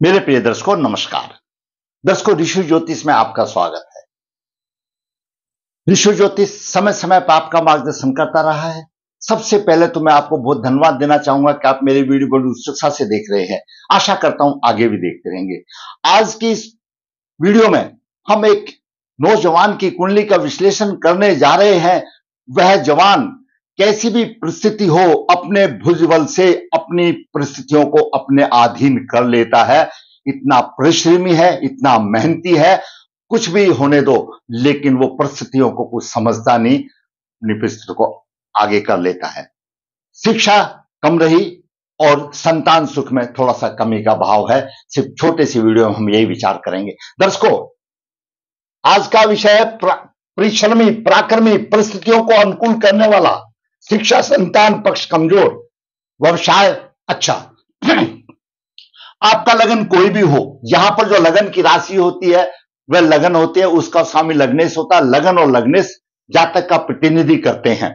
मेरे प्रिय दर्शकों नमस्कार। दर्शकों ऋषि ज्योतिष में आपका स्वागत है। ऋषि ज्योतिष समय समय पर आपका मार्गदर्शन करता रहा है। सबसे पहले तो मैं आपको बहुत धन्यवाद देना चाहूंगा कि आप मेरे वीडियो बड़ी उत्सुकता से देख रहे हैं। आशा करता हूं आगे भी देखते रहेंगे। आज की इस वीडियो में हम एक नौजवान की कुंडली का विश्लेषण करने जा रहे हैं। वह जवान कैसी भी परिस्थिति हो अपने भुजबल से अपनी परिस्थितियों को अपने अधीन कर लेता है। इतना परिश्रमी है, इतना मेहनती है, कुछ भी होने दो, लेकिन वो परिस्थितियों को कुछ समझता नहीं, अपनी परिस्थितियों को आगे कर लेता है। शिक्षा कम रही और संतान सुख में थोड़ा सा कमी का भाव है। सिर्फ छोटे सी वीडियो में हम यही विचार करेंगे। दर्शकों आज का विषय है परिश्रमी पराक्रमी परिस्थितियों को अनुकूल करने वाला, शिक्षा संतान पक्ष कमजोर, व्यवसाय अच्छा। आपका लगन कोई भी हो, यहां पर जो लगन की राशि होती है वह लगन होती है, उसका स्वामी लग्नेश होता है। लगन और लग्नेश जातक का प्रतिनिधि करते हैं।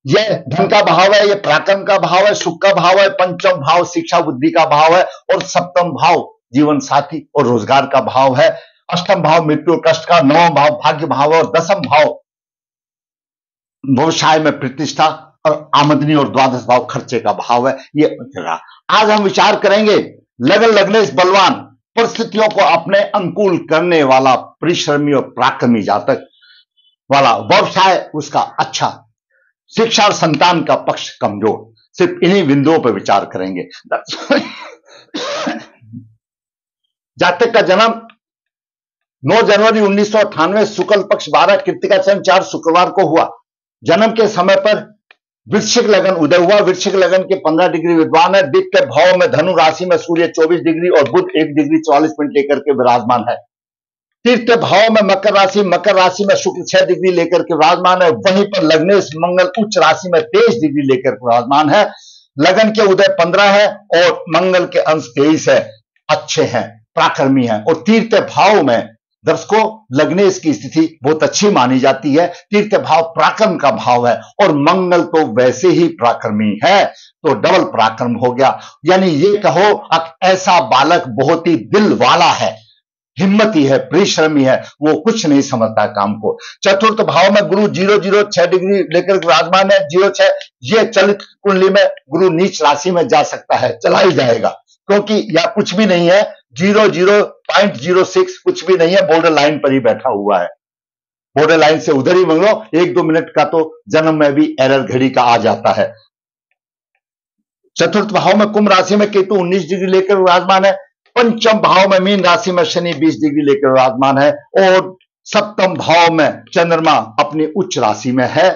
यह धन का भाव है, यह पराक्रम का भाव है, सुख का भाव है, पंचम भाव शिक्षा बुद्धि का भाव है और सप्तम भाव जीवन साथी और रोजगार का भाव है। अष्टम भाव मृत्यु कष्ट का, नवम भाव भाग्य भाव और दसम भाव व्यवसाय में प्रतिष्ठा और आमदनी और द्वादश भाव खर्चे का भाव है। ये आज हम विचार करेंगे लगन लग्नेश बलवान परिस्थितियों को अपने अनुकूल करने वाला परिश्रमी और पराक्रमी जातक वाला, व्यवसाय उसका अच्छा, शिक्षा और संतान का पक्ष कमजोर। सिर्फ इन्हीं बिंदुओं पर विचार करेंगे। जातक का जन्म 9 जनवरी 1998 शुक्ल पक्ष 12 कृत्तिका चंद्र 4 शुक्रवार को हुआ। जन्म के समय पर वृश्चिक लगन उदय हुआ। वृश्चिक लगन के 15 डिग्री विद्वान है। द्वितीय भाव में धनु राशि में सूर्य 24 डिग्री और बुध 1 डिग्री 44 मिनट लेकर के विराजमान है। तृतीय भाव में मकर राशि में शुक्र 6 डिग्री लेकर के विराजमान है। वहीं पर लग्नेश मंगल उच्च राशि में 23 डिग्री लेकर विराजमान है। लगन के उदय 15 है और मंगल के अंश 23 है, अच्छे हैं, पराक्रमी है। और तृतीय भाव में दर्शकों लग्नेश की स्थिति बहुत अच्छी मानी जाती है। तृतीय भाव पराक्रम का भाव है और मंगल तो वैसे ही पराक्रमी है, तो डबल पराक्रम हो गया। यानी ये कहो ऐसा बालक बहुत ही दिल वाला है, हिम्मती है, परिश्रमी है, वो कुछ नहीं समझता काम को। चतुर्थ भाव में गुरु 006 डिग्री लेकर विराजमान है। 06 ये चलित कुंडली में गुरु नीच राशि में जा सकता है, चला ही जाएगा, क्योंकि यह कुछ भी नहीं है। 00.06 कुछ भी नहीं है, बॉर्डर लाइन पर ही बैठा हुआ है। बॉर्डर लाइन से उधर ही मंगलो, 1-2 मिनट का तो जन्म में भी एरर घड़ी का आ जाता है। चतुर्थ भाव में कुंभ राशि में केतु 19 डिग्री लेकर विराजमान है। पंचम भाव में मीन राशि में शनि 20 डिग्री लेकर विराजमान है और सप्तम भाव में चंद्रमा अपनी उच्च राशि में है।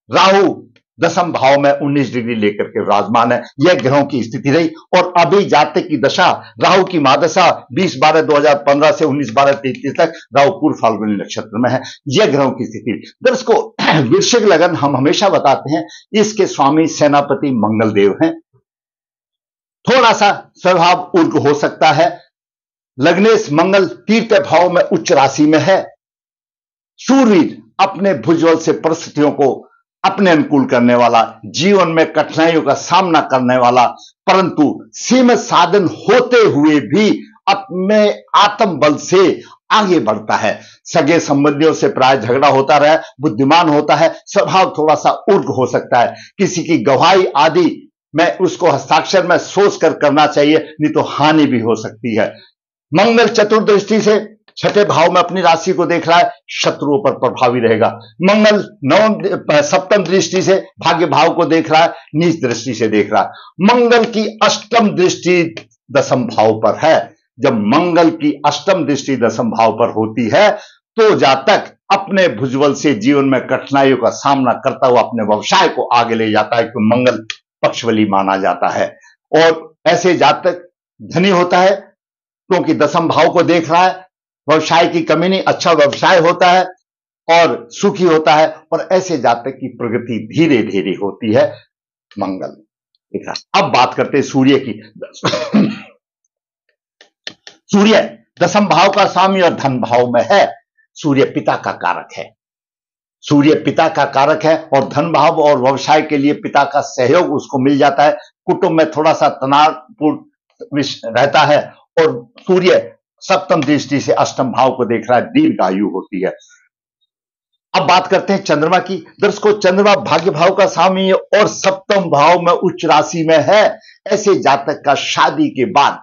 राहु दसम भाव में 19 डिग्री लेकर के विराजमान है। यह ग्रहों की स्थिति रही। और अभी जातक की दशा, राहु की महादशा 20/12/2015 से 19/12/33 तक राहु पूर्व फाल्गुनी नक्षत्र में है। यह ग्रहों की स्थिति। दर्शकों वृश्चिक लगन हम हमेशा बताते हैं इसके स्वामी सेनापति मंगल देव हैं। थोड़ा सा स्वभाव उग्र हो सकता है। लग्नेश मंगल तृतीय भाव में उच्च राशि में है। शूरवीर अपने भुजबल से परिस्थितियों को अपने अनुकूल करने वाला, जीवन में कठिनाइयों का सामना करने वाला, परंतु सीमित साधन होते हुए भी अपने आत्म बल से आगे बढ़ता है। सगे संबंधियों से प्राय झगड़ा होता रहा, बुद्धिमान होता है, स्वभाव थोड़ा सा उग्र हो सकता है। किसी की गवाही आदि में उसको हस्ताक्षर में सोच कर करना चाहिए, नहीं तो हानि भी हो सकती है। मंगल चतुर्दृष्टि से छठे भाव में अपनी राशि को देख रहा है, शत्रुओं पर प्रभावी रहेगा। मंगल सप्तम दृष्टि से भाग्य भाव को देख रहा है, नीच दृष्टि से देख रहा है। मंगल की अष्टम दृष्टि दसम भाव पर है। जब मंगल की अष्टम दृष्टि दसम भाव पर होती है तो जातक अपने भुजबल से जीवन में कठिनाइयों का सामना करता हुआ अपने व्यवसाय को आगे ले जाता है, क्योंकि मंगल पक्षबली माना जाता है। और ऐसे जातक धनी होता है क्योंकि दसम भाव को देख रहा है। व्यवसाय की कमी नहीं, अच्छा व्यवसाय होता है और सुखी होता है। और ऐसे जातक की प्रगति धीरे धीरे होती है। मंगल देख रहा। अब बात करते हैं सूर्य की। सूर्य दसम भाव का स्वामी और धन भाव में है। सूर्य पिता का कारक है। सूर्य पिता का कारक है और धन भाव और व्यवसाय के लिए पिता का सहयोग उसको मिल जाता है। कुटुंब में थोड़ा सा तनावपूर्ण रहता है और सूर्य सप्तम दृष्टि से अष्टम भाव को देख रहा है, दीर्घायु होती है। अब बात करते हैं चंद्रमा की। दर्शकों, चंद्रमा भाग्य भाव का स्वामी है और सप्तम भाव में उच्च राशि में है। ऐसे जातक का शादी के बाद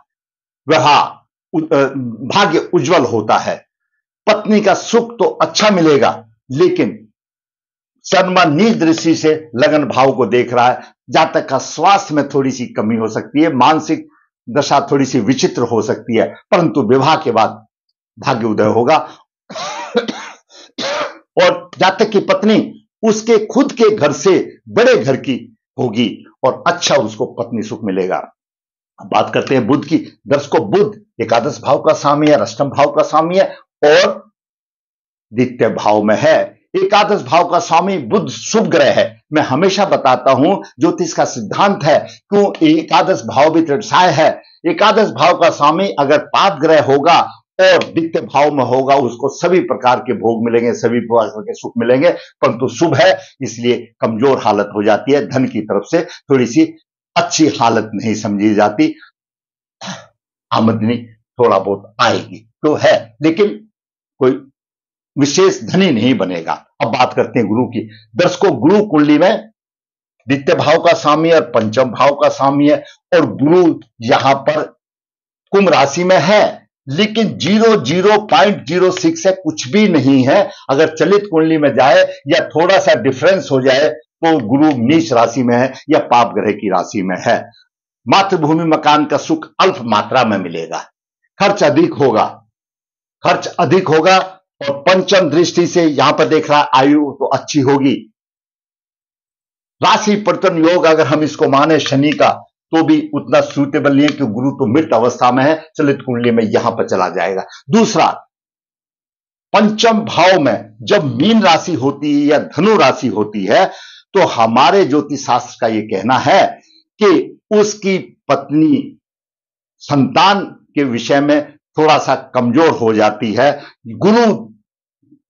वह भाग्य उज्जवल होता है। पत्नी का सुख तो अच्छा मिलेगा, लेकिन चंद्रमा नीच दृष्टि से लगन भाव को देख रहा है। जातक का स्वास्थ्य में थोड़ी सी कमी हो सकती है, मानसिक दशा थोड़ी सी विचित्र हो सकती है, परंतु विवाह के बाद भाग्य उदय होगा। और जातक की पत्नी उसके खुद के घर से बड़े घर की होगी और अच्छा उसको पत्नी सुख मिलेगा। अब बात करते हैं बुध की। दर्शकों, बुध एकादश भाव का स्वामी है, अष्टम भाव का स्वामी है और द्वितीय भाव में है। एकादश भाव का स्वामी बुध शुभ ग्रह है। मैं हमेशा बताता हूं, ज्योतिष का सिद्धांत है, क्यों एकादश भाव भी त्रिदशाय है। एकादश भाव का स्वामी अगर पाप ग्रह होगा और द्वितीय भाव में होगा, उसको सभी प्रकार के भोग मिलेंगे, सभी प्रकार के सुख मिलेंगे, परंतु शुभ है इसलिए कमजोर हालत हो जाती है। धन की तरफ से थोड़ी सी अच्छी हालत नहीं समझी जाती, आमदनी थोड़ा बहुत आएगी तो है, लेकिन कोई विशेष धनी नहीं बनेगा। अब बात करते हैं गुरु की। दर्शकों, गुरु कुंडली में द्वितीय भाव का स्वामी और पंचम भाव का स्वामी है और गुरु यहां पर कुंभ राशि में है, लेकिन 0.06 है, कुछ भी नहीं है। अगर चलित कुंडली में जाए या थोड़ा सा डिफरेंस हो जाए तो गुरु नीच राशि में है या पाप ग्रह की राशि में है। मातृभूमि मकान का सुख अल्प मात्रा में मिलेगा, खर्च अधिक होगा और पंचम दृष्टि से यहां पर देख रहा है आयु तो अच्छी होगी। राशि परिवर्तन योग अगर हम इसको माने शनि का, तो भी उतना सूटेबल नहीं है कि गुरु तो मृत अवस्था में है, चलित कुंडली में यहां पर चला जाएगा। दूसरा, पंचम भाव में जब मीन राशि होती है या धनु राशि होती है, तो हमारे ज्योतिष शास्त्र का यह कहना है कि उसकी पत्नी संतान के विषय में थोड़ा सा कमजोर हो जाती है। गुरु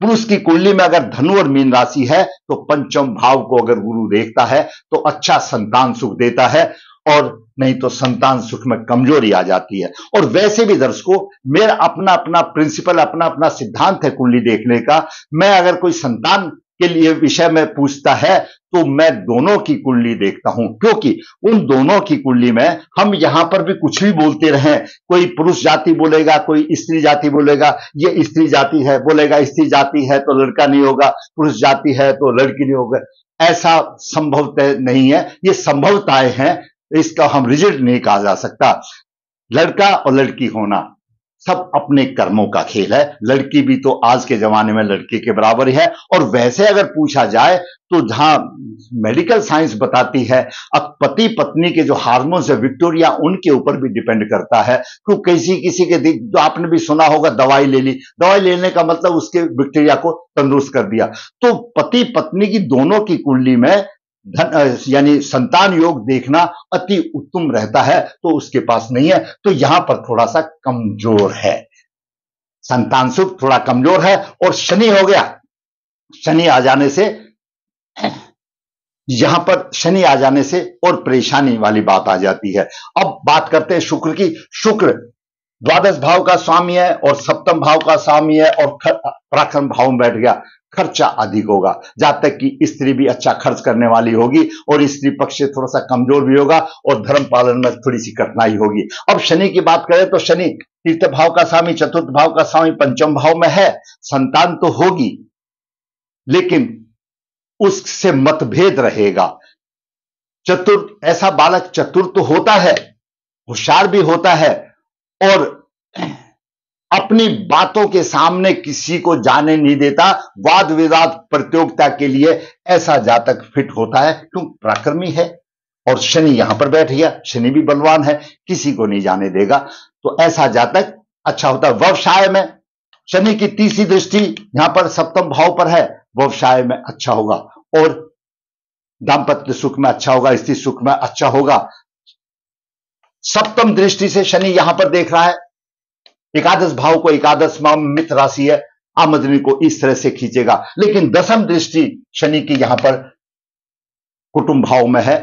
पुरुष की कुंडली में अगर धनु और मीन राशि है तो पंचम भाव को अगर गुरु देखता है तो अच्छा संतान सुख देता है, और नहीं तो संतान सुख में कमजोरी आ जाती है। और वैसे भी दर्शकों, मेरा अपना अपना प्रिंसिपल, अपना अपना सिद्धांत है कुंडली देखने का। मैं अगर कोई संतान के लिए विषय में पूछता है तो मैं दोनों की कुंडली देखता हूं, क्योंकि उन दोनों की कुंडली में हम यहां पर भी कुछ भी बोलते रहें, कोई पुरुष जाति बोलेगा, कोई स्त्री जाति बोलेगा, ये स्त्री जाति है बोलेगा, स्त्री जाति है तो लड़का नहीं होगा, पुरुष जाति है तो लड़की नहीं होगा, ऐसा संभवतः नहीं है। ये संभवताएं हैं, इसका हम रिजल्ट नहीं कहा जा सकता। लड़का और लड़की होना सब अपने कर्मों का खेल है। लड़की भी तो आज के जमाने में लड़के के बराबर ही है। और वैसे अगर पूछा जाए तो जहां मेडिकल साइंस बताती है, अब पति पत्नी के जो हार्मोन्स है विक्टोरिया, उनके ऊपर भी डिपेंड करता है। तो किसी के जो आपने भी सुना होगा, दवाई ले ली, दवाई लेने का मतलब उसके विक्टोरिया को तंदुरुस्त कर दिया। तो पति पत्नी की दोनों की कुंडली में यानी संतान योग देखना अति उत्तम रहता है, तो उसके पास नहीं है, तो यहां पर थोड़ा सा कमजोर है, संतान सुख थोड़ा कमजोर है। और शनि हो गया, शनि आ जाने से यहां पर शनि आ जाने से और परेशानी वाली बात आ जाती है। अब बात करते हैं शुक्र की। शुक्र द्वादश भाव का स्वामी है और सप्तम भाव का स्वामी है और पराक्रम भाव में बैठ गया, खर्चा अधिक होगा। जहां तक कि स्त्री भी अच्छा खर्च करने वाली होगी और स्त्री पक्ष से थोड़ा सा कमजोर भी होगा और धर्म पालन में थोड़ी सी कठिनाई होगी। अब शनि की बात करें तो शनि तीसरे भाव का स्वामी, चतुर्थ भाव का स्वामी, पंचम भाव में है। संतान तो होगी लेकिन उससे मतभेद रहेगा। चतुर्थ, ऐसा बालक चतुर तो होता है, होशियार भी होता है और अपनी बातों के सामने किसी को जाने नहीं देता। वाद विवाद प्रतियोगिता के लिए ऐसा जातक फिट होता है, क्यों पराक्रमी है और शनि यहां पर बैठ गया, शनि भी बलवान है, किसी को नहीं जाने देगा, तो ऐसा जातक अच्छा होता है। व्यवसाय में शनि की तीसरी दृष्टि यहां पर सप्तम भाव पर है, व्यवसाय में अच्छा होगा और दाम्पत्य सुख में अच्छा होगा, स्त्री सुख में अच्छा होगा। सप्तम दृष्टि से शनि यहां पर देख रहा है एकादश भाव को, एकादश भाव मित्र राशि है, आमदनी को इस तरह से खींचेगा। लेकिन दसम दृष्टि शनि की यहां पर कुटुंब भाव में है,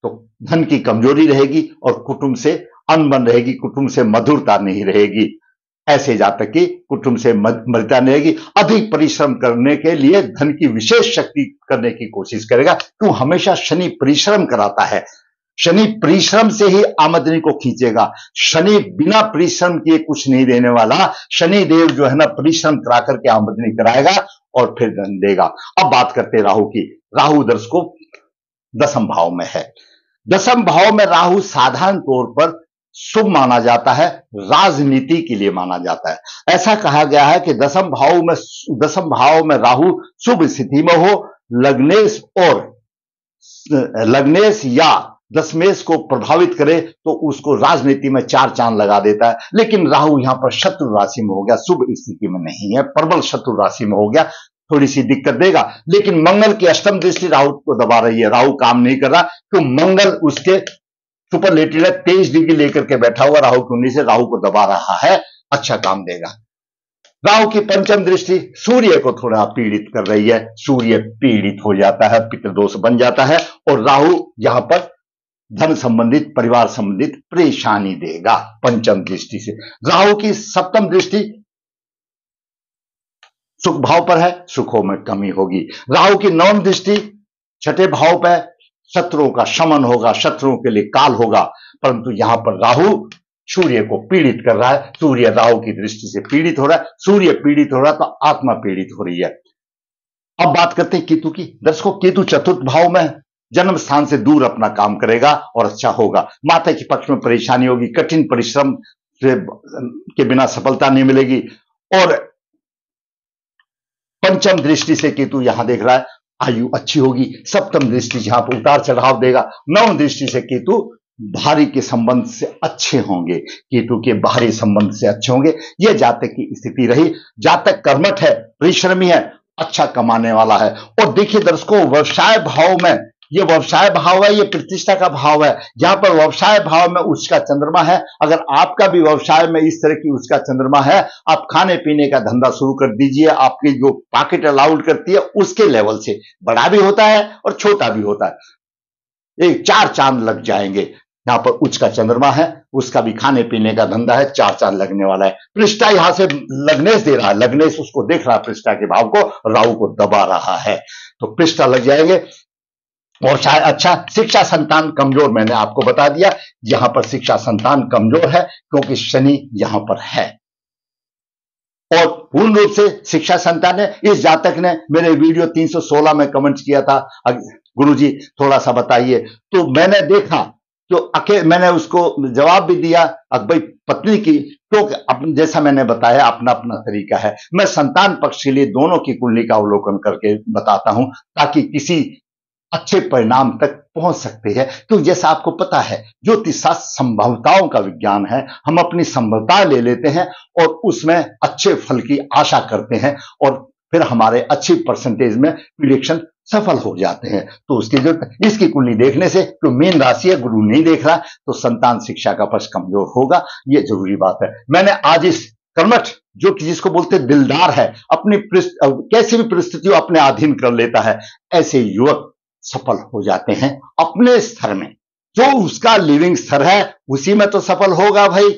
तो धन की कमजोरी रहेगी और कुटुंब से अनबन रहेगी, कुटुंब से मधुरता नहीं रहेगी। ऐसे जातक की कुटुंब से मधुरता नहीं रहेगी। अधिक परिश्रम करने के लिए धन की विशेष शक्ति करने की कोशिश करेगा, क्यों हमेशा शनि परिश्रम कराता है। शनि परिश्रम से ही आमदनी को खींचेगा। शनि बिना परिश्रम किए कुछ नहीं देने वाला। शनि देव जो है ना, परिश्रम करा करके आमदनी कराएगा और फिर धन देगा। अब बात करते हैं राहु की। राहु दर्शकों दसम भाव में है। दसम भाव में राहु साधारण तौर पर शुभ माना जाता है, राजनीति के लिए माना जाता है। ऐसा कहा गया है कि दसम भाव में राहु शुभ स्थिति में हो, लग्नेश या दशमेश को प्रभावित करे तो उसको राजनीति में 4 चांद लगा देता है। लेकिन राहु यहां पर शत्रु राशि में हो गया, शुभ स्थिति में नहीं है, प्रबल शत्रु राशि में हो गया, थोड़ी सी दिक्कत देगा। लेकिन मंगल की अष्टम दृष्टि राहु को दबा रही है। राहु काम नहीं कर रहा, तो मंगल उसके सुपरलेटिव 23 डिग्री लेकर के बैठा हुआ राहु की 19 से राहु को दबा रहा है, अच्छा काम देगा। राहु की पंचम दृष्टि सूर्य को थोड़ा पीड़ित कर रही है। सूर्य पीड़ित हो जाता है, पितृदोष बन जाता है, और राहु यहां पर धन संबंधित, परिवार संबंधित परेशानी देगा पंचम दृष्टि से। राहु की सप्तम दृष्टि सुख भाव पर है, सुखों में कमी होगी। राहु की नवम दृष्टि छठे भाव पर, शत्रुओं का शमन होगा, शत्रुओं के लिए काल होगा। परंतु यहां पर राहु सूर्य को पीड़ित कर रहा है। सूर्य राहु की दृष्टि से पीड़ित हो रहा है। सूर्य पीड़ित हो रहा है तो आत्मा पीड़ित हो रही है। अब बात करते हैं केतु की। दर्शकों केतु चतुर्थ भाव में, जन्म स्थान से दूर अपना काम करेगा और अच्छा होगा। माता के पक्ष में परेशानी होगी, कठिन परिश्रम के बिना सफलता नहीं मिलेगी। और पंचम दृष्टि से केतु यहां देख रहा है, आयु अच्छी होगी। सप्तम दृष्टि जहां पर उतार चढ़ाव देगा। नवम दृष्टि से केतु भारी के संबंध से अच्छे होंगे, केतु के बाहरी संबंध से अच्छे होंगे। यह जातक की स्थिति रही। जातक कर्मठ है, परिश्रमी है, अच्छा कमाने वाला है। और देखिए दर्शकों, व्यवसाय भाव में, ये व्यवसाय भाव है, ये प्रतिष्ठा का भाव है। जहां पर व्यवसाय भाव में उसका चंद्रमा है, अगर आपका भी व्यवसाय में इस तरह की उसका चंद्रमा है, आप खाने पीने का धंधा शुरू कर दीजिए। आपकी जो पॉकेट अलाउड करती है उसके लेवल से, बड़ा भी होता है और छोटा भी होता है, एक 4 चांद लग जाएंगे। यहां पर उच्च का चंद्रमा है, उसका भी खाने पीने का धंधा है, 4 चांद लगने वाला है। पृष्ठा यहां से लग्नेश दे रहा है, लग्नेश उसको देख रहा है, पृष्ठा के भाव को, राहु को दबा रहा है, तो पृष्ठा लग जाएंगे। और शायद अच्छा, शिक्षा संतान कमजोर, मैंने आपको बता दिया यहां पर शिक्षा संतान कमजोर है क्योंकि शनि यहां पर है। और पूर्ण रूप से शिक्षा संतान है। इस जातक ने मेरे वीडियो 316 में कमेंट किया था, गुरुजी थोड़ा सा बताइए, तो मैंने देखा तो मैंने उसको जवाब भी दिया। भाई पत्नी की तो जैसा मैंने बताया, अपना अपना तरीका है। मैं संतान पक्ष के लिए दोनों की कुंडली का अवलोकन करके बताता हूं ताकि किसी अच्छे परिणाम तक पहुंच सकते हैं। तो जैसा आपको पता है, ज्योतिष शास्त्र संभावनाओं का विज्ञान है। हम अपनी संभावना ले लेते हैं और उसमें अच्छे फल की आशा करते हैं और फिर हमारे अच्छी परसेंटेज में प्रिडिक्शन सफल हो जाते हैं। तो उसकी जरूरत, इसकी कुंडली देखने से, तो मेन राशि है, गुरु नहीं देख रहा तो संतान शिक्षा का पक्ष कमजोर होगा, ये जरूरी बात है। मैंने आज इस कर्मठ, जो कि जिसको बोलते दिलदार है, अपनी कैसी भी परिस्थितियों अपने अधीन कर लेता है, ऐसे युवक सफल हो जाते हैं अपने स्तर में। जो उसका लिविंग स्तर है उसी में तो सफल होगा भाई,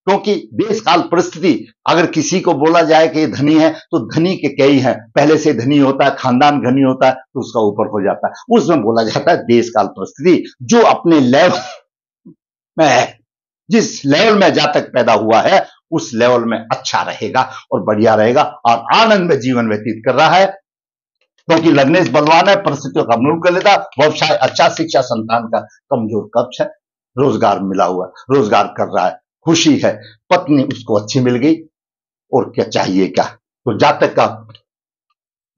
क्योंकि देश काल परिस्थिति, अगर किसी को बोला जाए कि धनी है तो धनी के कई हैं, पहले से धनी होता है, खानदान धनी होता है तो उसका ऊपर हो जाता है। उसमें बोला जाता है देश काल परिस्थिति, जो अपने लेवल में है, जिस लेवल में जातक पैदा हुआ है उस लेवल में अच्छा रहेगा और बढ़िया रहेगा और आनंद में जीवन व्यतीत कर रहा है, क्योंकि लग्नेश बलवान है, परिस्थितियों का अनुरूप कर लेता। व्यवसाय अच्छा, शिक्षा संतान का कमजोर कक्ष है, रोजगार मिला हुआ, रोजगार कर रहा है, खुशी है, पत्नी उसको अच्छी मिल गई, और क्या चाहिए क्या। तो जातक का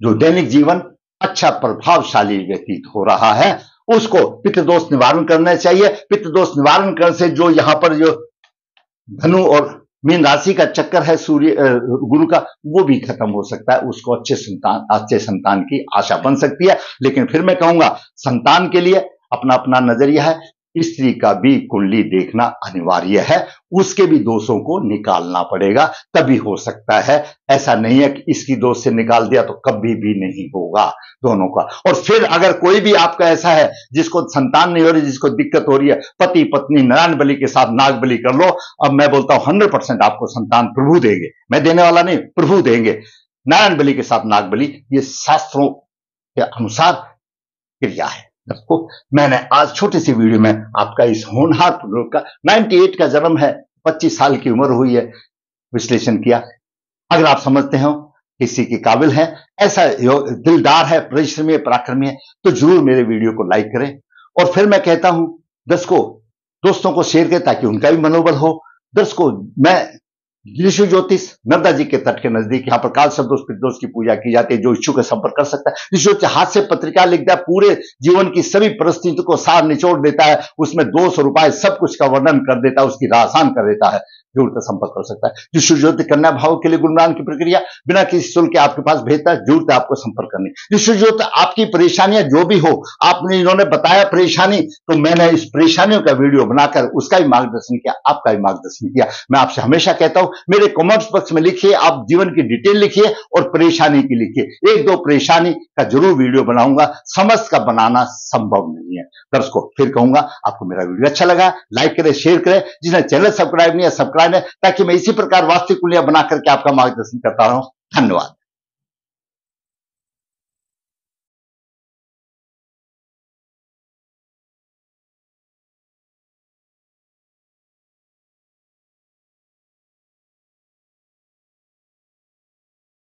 जो दैनिक जीवन अच्छा प्रभावशाली व्यतीत हो रहा है, उसको पितृदोष निवारण करना चाहिए। पितृदोष निवारण करने से जो यहां पर जो धनु और मीन राशि का चक्कर है सूर्य गुरु का, वो भी खत्म हो सकता है। उसको अच्छे संतान की आशा बन सकती है। लेकिन फिर मैं कहूंगा, संतान के लिए अपना अपना नजरिया है। स्त्री का भी कुंडली देखना अनिवार्य है, उसके भी दोषों को निकालना पड़ेगा, तभी हो सकता है। ऐसा नहीं है कि इसकी दोष से निकाल दिया तो कभी भी नहीं होगा दोनों का। और फिर अगर कोई भी आपका ऐसा है जिसको संतान नहीं हो रही, जिसको दिक्कत हो रही है, पति पत्नी नारायण बलि के साथ नाग बलि कर लो। अब मैं बोलता हूं 100% आपको संतान प्रभु देंगे, मैं देने वाला नहीं, प्रभु देंगे। नारायण बलि के साथ नाग बलि, ये शास्त्रों के अनुसार क्रिया है। दोस्तों, मैंने आज छोटी सी वीडियो में आपका इस होनहार प्रयोग का 98 का जन्म है, 25 साल की उम्र हुई है, विश्लेषण किया। अगर आप समझते हो किसी के काबिल है, ऐसा दिलदार है, परिश्रमी है, पराक्रमी है, तो जरूर मेरे वीडियो को लाइक करें। और फिर मैं कहता हूं दोस्तों को शेयर करें ताकि उनका भी मनोबल हो। दर्शकों, मैं ऋषि ज्योतिष नर्मदा जी के तट के नजदीक, यहाँ पर काल शब्दोष पितृदोष की पूजा की जाती है। जो इच्छुक है संपर्क कर सकता है। ऋषि ज्योतिष हाथ से पत्रिका लिखता है, पूरे जीवन की सभी परिस्थितियों को सार निचोड़ देता है, उसमें दोष और उपाय सब कुछ का वर्णन कर देता है, उसकी राह आसान कर देता है। जरूर संपर्क कर सकता है। ऋषि ज्योतिष कन्या भाव के लिए गुणगान की प्रक्रिया बिना किसी शुल्क के आपके पास भेजता है, जरूर आपको संपर्क करनी। ऋषि ज्योतिष आपकी परेशानियां जो भी हो, आपने इन्होंने बताया परेशानी, तो मैंने इस परेशानियों का वीडियो बनाकर उसका भी मार्गदर्शन किया, आपका भी मार्गदर्शन किया। मैं आपसे हमेशा कहता हूं, मेरे कमेंट्स बॉक्स में लिखिए, आप जीवन की डिटेल लिखिए और परेशानी की लिखिए। एक दो परेशानी का जरूर वीडियो बनाऊंगा, समस्त का बनाना संभव नहीं है। दर्शकों, फिर कहूंगा, आपको मेरा वीडियो अच्छा लगा, लाइक करें, शेयर करें। जिसने चैनल सब्सक्राइब नहीं है, सब्सक्राइब है, ताकि मैं इसी प्रकार वास्तविक कुंडलियां बना करके आपका मार्गदर्शन करता रहूं। धन्यवाद।